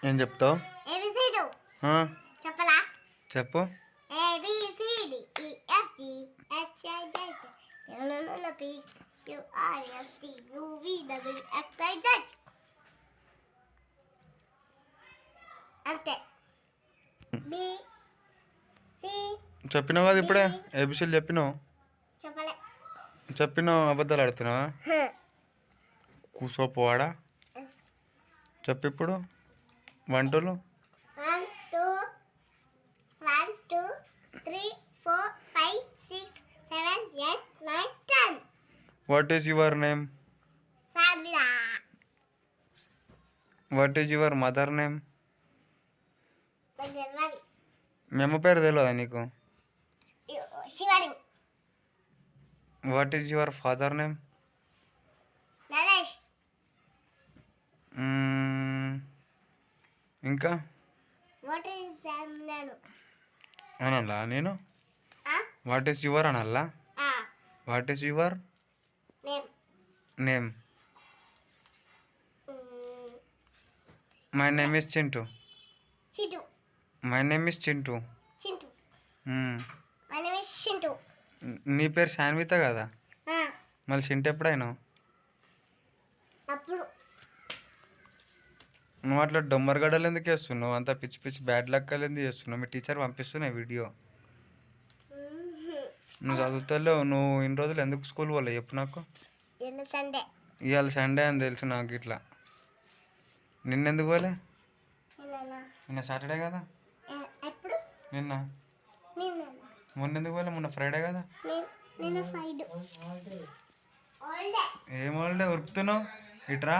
ఏం చెప్తావు? చెప్పలా? చెప్పు. అంతే. చెప్పినావు కదా ఇప్పుడే, ఏబిసిలు చెప్పినావు. చెప్పినావు, అబద్ధాలు ఆడుతున్నావా? కూసోపోవాడా? చెప్పు ఇప్పుడు 1 2 1 2 1 2 3 4 5 6 7 8 9 10. What is your name? Sandra. What is your mother name? Bagaimana? మీ అమ్మ పేరు తెలియదా నీకు? Shivani. What is your father name? Naresh. ఇంకా What is that name? అనల్లా నేను? వాట్ ఈస్ యువర్ అనల్లా? What is your Name. Name? My name is Chintu. Chintu. My name is Chintu. Chintu. My name is Chintu. నీ పేరు శాన్విత కదా, మళ్ళీ చింటూ ఎప్పుడైనా? అప్పుడు నువ్వు అట్లా డొమ్మరగడ్డలు ఎందుకు వేస్తున్నావు? అంత పిచ్చి పిచ్చి బ్యాడ్ లక్కలు ఎందుకు చేస్తున్నావు? మీ టీచర్ పంపిస్తున్నాయి వీడియో. నువ్వు చదువుతావు, నువ్వు ఇన్ని రోజులు ఎందుకు స్కూల్ పోలే చెప్పు నాకు. సండే. ఇవాళ సండే అని తెలుసు నాకు. ఇట్లా నిన్నెందుకు పోలే? నిన్న సాటర్డే కదా. ఎప్పుడు? నిన్న. మొన్న ఎందుకు పోలే? మొన్న ఫ్రైడే కదా. ఏం హాలిడే ఉరుకుతున్నావు? ఇట్రా.